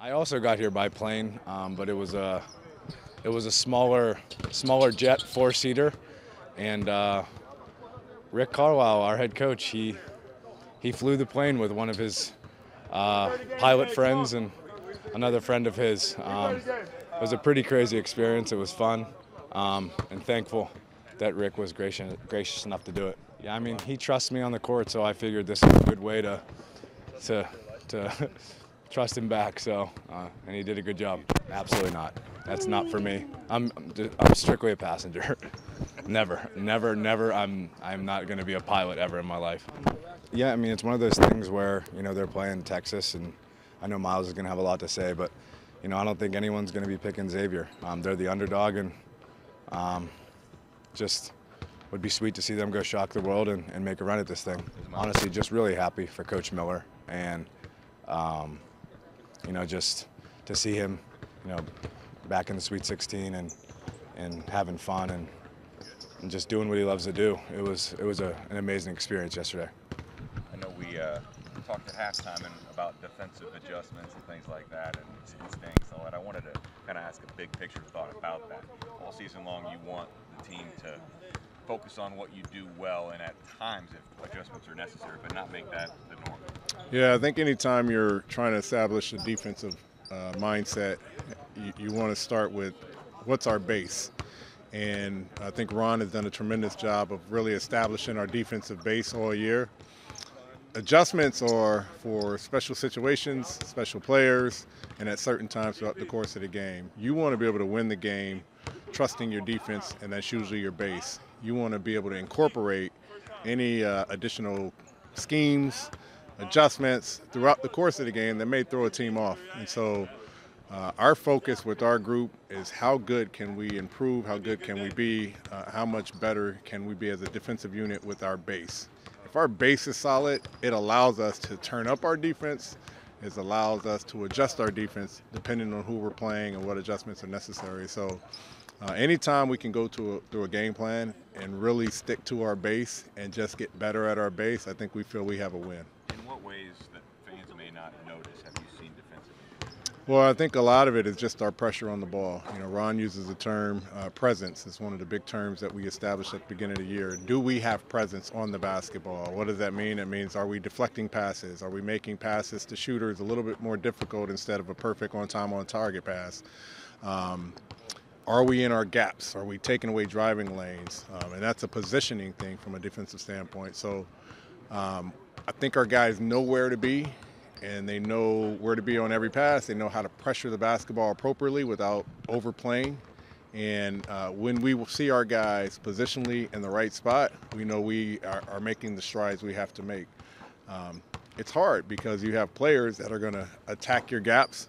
I also got here by plane, but it was a smaller jet, four-seater, and Rick Carlisle, our head coach, he flew the plane with one of his pilot friends and another friend of his. It was a pretty crazy experience. It was fun, and thankful that Rick was gracious enough to do it. Yeah, I mean, he trusts me on the court, so I figured this is a good way to trust him back. So, and he did a good job. Absolutely not. That's not for me. I'm strictly a passenger. Never. I'm not going to be a pilot ever in my life. Yeah, I mean, it's one of those things where, they're playing Texas, and I know Miles is going to have a lot to say, but, I don't think anyone's going to be picking Xavier. They're the underdog, and just would be sweet to see them go shock the world and make a run at this thing. Honestly, just really happy for Coach Miller, and, just to see him, back in the Sweet 16 and having fun and just doing what he loves to do. It was an amazing experience yesterday. I know we talked at halftime about defensive adjustments and things like that and instincts and all that. I wanted to kind of ask a big picture thought about that. All season long, you want the team to focus on what you do well, and at times, if adjustments are necessary, but not make that the norm. Yeah, I think anytime you're trying to establish a defensive mindset, you want to start with what's our base. And I think Ron has done a tremendous job of really establishing our defensive base all year. Adjustments are for special situations, special players, and at certain times throughout the course of the game. You want to be able to win the game trusting your defense, and that's usually your base. You want to be able to incorporate any additional schemes, adjustments throughout the course of the game that may throw a team off. And so our focus with our group is how good can we improve, how good can we be, how much better can we be as a defensive unit with our base. If our base is solid, it allows us to turn up our defense. It allows us to adjust our defense depending on who we're playing and what adjustments are necessary. So anytime we can go through a game plan and really stick to our base and just get better at our base, I think we feel we have a win. In what ways that fans may not notice have you seen defensively? Well, I think a lot of it is just our pressure on the ball. Ron uses the term presence. It's one of the big terms that we established at the beginning of the year. Do we have presence on the basketball? What does that mean? It means, are we deflecting passes? Are we making passes to shooters a little bit more difficult instead of a perfect on-time, on-target pass? Are we in our gaps? Are we taking away driving lanes? And that's a positioning thing from a defensive standpoint. So I think our guys know where to be, and they know where to be on every pass. They know how to pressure the basketball appropriately without overplaying. And when we will see our guys positionally in the right spot, we know we are making the strides we have to make. It's hard because you have players that are going to attack your gaps,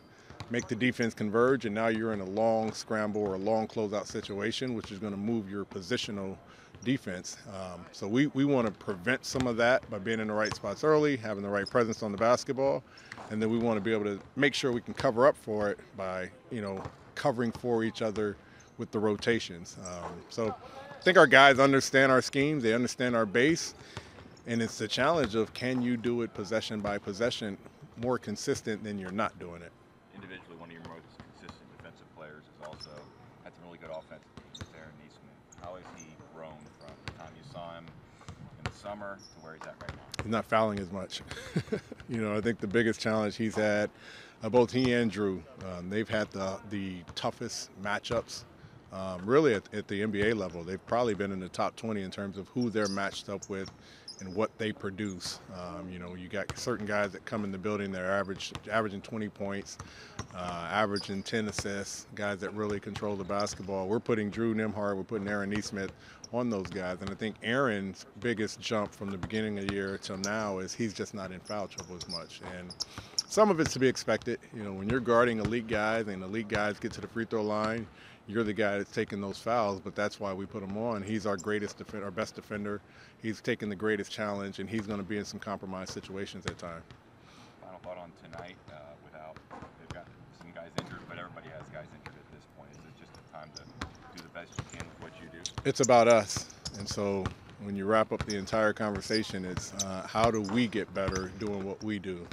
make the defense converge, and now you're in a long scramble or a long closeout situation, which is going to move your positional defense. So we want to prevent some of that by being in the right spots early, having the right presence on the basketball, and then we want to be able to make sure we can cover up for it by, covering for each other with the rotations. So I think our guys understand our schemes, they understand our base, and it's the challenge of can you do it possession by possession more consistent than you're not doing it. Individually, one of your most consistent defensive players is also had some really good offensive games with Aaron Neesmith. How has he grown from the time you saw him in the summer to where he's at right now? He's not fouling as much. I think the biggest challenge he's had, both he and Drew, they've had the toughest matchups really at the NBA level. They've probably been in the top 20 in terms of who they're matched up with and what they produce. You got certain guys that come in the building that are averaging 20 points, averaging 10 assists, guys that really control the basketball. We're putting Drew Nembhard, we're putting Aaron Neesmith on those guys. And I think Aaron's biggest jump from the beginning of the year till now is he's just not in foul trouble as much. And some of it's to be expected. When you're guarding elite guys and elite guys get to the free throw line, you're the guy that's taking those fouls, but that's why we put him on. He's our greatest defender, our best defender. He's taking the greatest challenge, and he's going to be in some compromised situations at times. Final thought on tonight, they've got some guys injured, but everybody has guys injured at this point. Is it just a time to do the best you can with what you do? It's about us. And so when you wrap up the entire conversation, it's how do we get better doing what we do?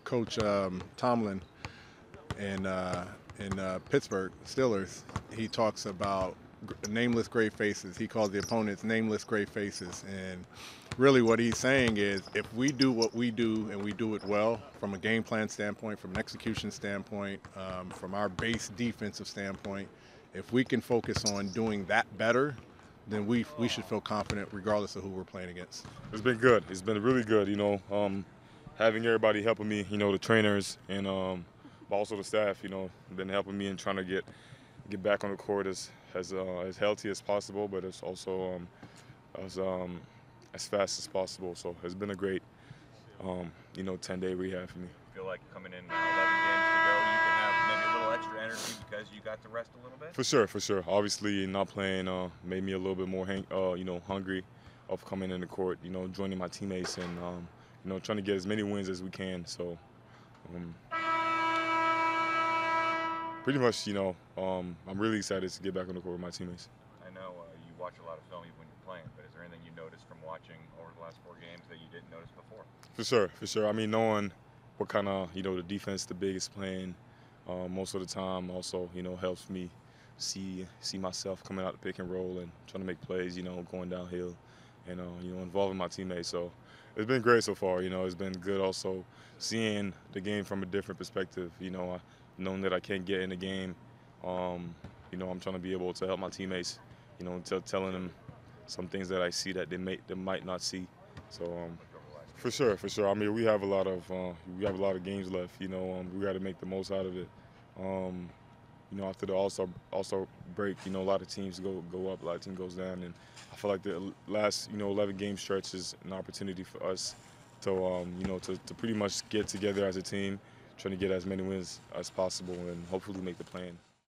Coach Tomlin in Pittsburgh Steelers, he talks about nameless gray faces. He calls the opponents nameless gray faces. And really what he's saying is if we do what we do and we do it well from a game plan standpoint, from an execution standpoint, from our base defensive standpoint, if we can focus on doing that better, then we should feel confident regardless of who we're playing against. It's been good. It's been really good, having everybody helping me, the trainers and but also the staff, been helping me and trying to get back on the court as healthy as possible, but it's also as fast as possible. So it's been a great 10-day rehab for me. I feel like coming in 11 games to go, you can have maybe a little extra energy because you got to rest a little bit? For sure. Obviously, not playing made me a little bit more hungry of coming in the court, joining my teammates and, trying to get as many wins as we can. So pretty much, I'm really excited to get back on the court with my teammates. I know you watch a lot of film even when you're playing, but is there anything you noticed from watching over the last 4 games that you didn't notice before? For sure. I mean, knowing what kind of, the defense the big is playing most of the time also, helps me see myself coming out the pick and roll and trying to make plays, going downhill and, involving my teammates. So it's been great so far. It's been good also seeing the game from a different perspective. Knowing that I can't get in the game, I'm trying to be able to help my teammates, telling them some things that I see that they might not see. So for sure. I mean, we have a lot of games left. We got to make the most out of it. After the All-Star break, a lot of teams go up, a lot of teams goes down, and I feel like the last 11 game stretch is an opportunity for us to to pretty much get together as a team, trying to get as many wins as possible and hopefully make the play-in.